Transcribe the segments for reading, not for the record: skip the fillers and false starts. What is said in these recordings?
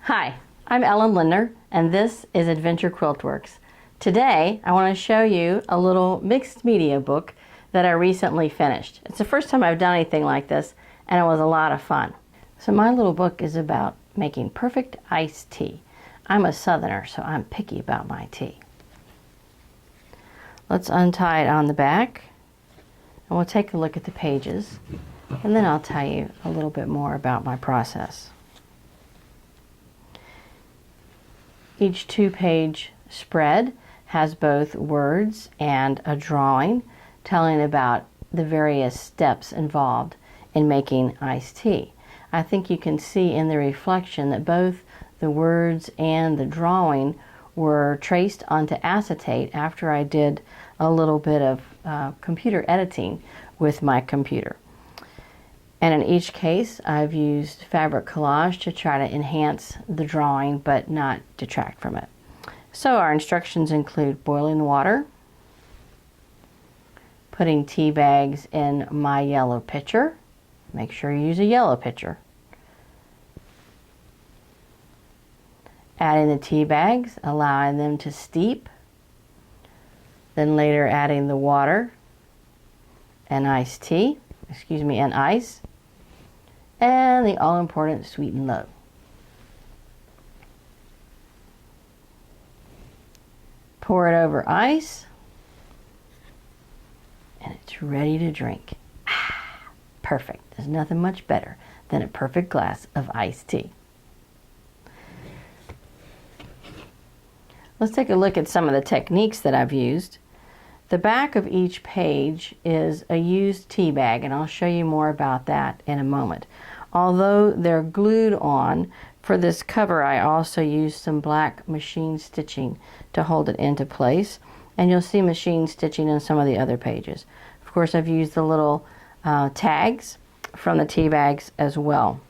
Hi, I'm Ellen Lindner, and this is Adventure Quilt Works. Today, I want to show you a little mixed media book that I recently finished. It's the first time I've done anything like this, and it was a lot of fun. So my little book is about making perfect iced tea. I'm a Southerner, so I'm picky about my tea. Let's untie it on the back, and we'll take a look at the pages, and then I'll tell you a little bit more about my process. Each two-page spread has both words and a drawing telling about the various steps involved in making iced tea. I think you can see in the reflection that both the words and the drawing were traced onto acetate after I did a little bit of computer editing with my computer. And in each case, I've used fabric collage to try to enhance the drawing but not detract from it. So our instructions include boiling water, putting tea bags in my yellow pitcher. Make sure you use a yellow pitcher. Adding the tea bags, allowing them to steep. Then later adding the water and iced tea, and ice. And the all-important sweet and low. Pour it over ice, and it's ready to drink. Perfect. There's nothing much better than a perfect glass of iced tea. Let's take a look at some of the techniques that I've used. The back of each page is a used tea bag, and I'll show you more about that in a moment. Although they're glued on, for this cover I also used some black machine stitching to hold it into place, and you'll see machine stitching in some of the other pages. Of course, I've used the little tags from the tea bags as well.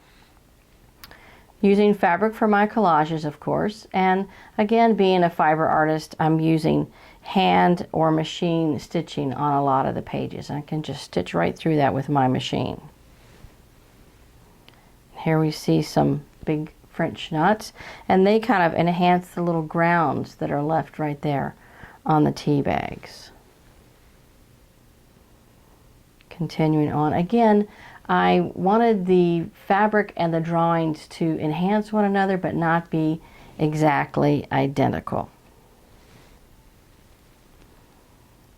Using fabric for my collages, of course, and again, being a fiber artist, I'm using hand or machine stitching on a lot of the pages. I can just stitch right through that with my machine. Here we see some big French knots, and they kind of enhance the little grounds that are left right there on the tea bags. Continuing on, again, I wanted the fabric and the drawings to enhance one another but not be exactly identical.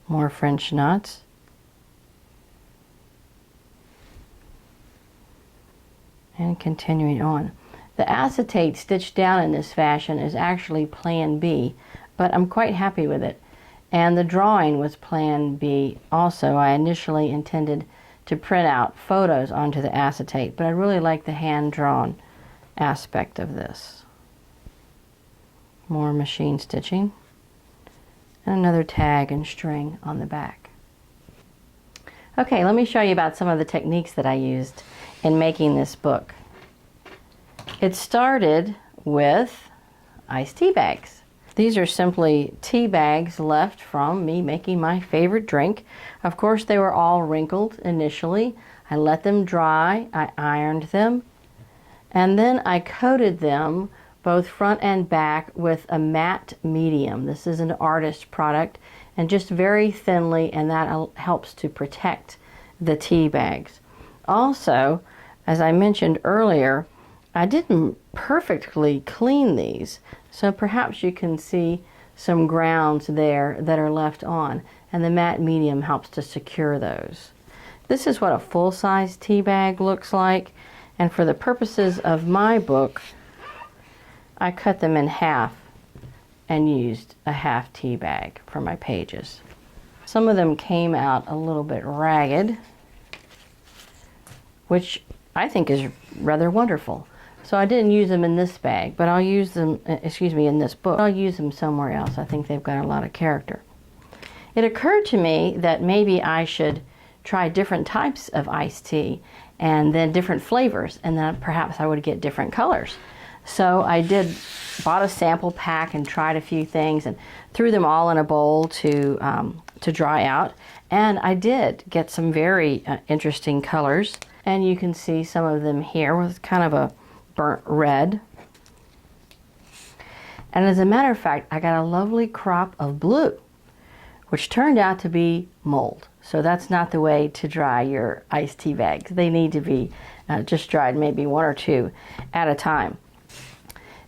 More French knots. And continuing on. The acetate stitched down in this fashion is actually Plan B, but I'm quite happy with it. And the drawing was Plan B also. I initially intended to print out photos onto the acetate, but I really like the hand-drawn aspect of this. More machine stitching. And another tag and string on the back. Okay, let me show you about some of the techniques that I used in making this book. It started with iced tea bags. These are simply tea bags left from me making my favorite drink. Of course, they were all wrinkled initially. I let them dry, I ironed them, and then I coated them both front and back with a matte medium. This is an artist product, and just very thinly, and that helps to protect the tea bags. Also, as I mentioned earlier, I didn't perfectly clean these, so perhaps you can see some grounds there that are left on, and the matte medium helps to secure those. This is what a full-size tea bag looks like, and for the purposes of my book, I cut them in half and used a half tea bag for my pages. Some of them came out a little bit ragged, which I think is rather wonderful. So I didn't use them in this bag, but I'll use them, in this book. I'll use them somewhere else. I think they've got a lot of character. It occurred to me that maybe I should try different types of iced tea and then different flavors, and then perhaps I would get different colors. So I bought a sample pack and tried a few things and threw them all in a bowl to dry out. And I did get some very interesting colors. And you can see some of them here with kind of a burnt red. And as a matter of fact, I got a lovely crop of blue, which turned out to be mold. So that's not the way to dry your iced tea bags. They need to be just dried maybe 1 or 2 at a time.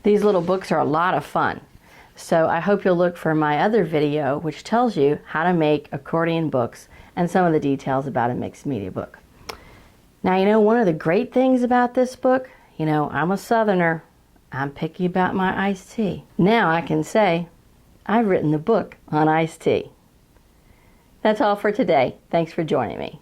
These little books are a lot of fun. So I hope you'll look for my other video, which tells you how to make accordion books and some of the details about a mixed media book. Now, you know, one of the great things about this book, you know, I'm a Southerner. I'm picky about my iced tea. Now I can say, I've written the book on iced tea. That's all for today. Thanks for joining me.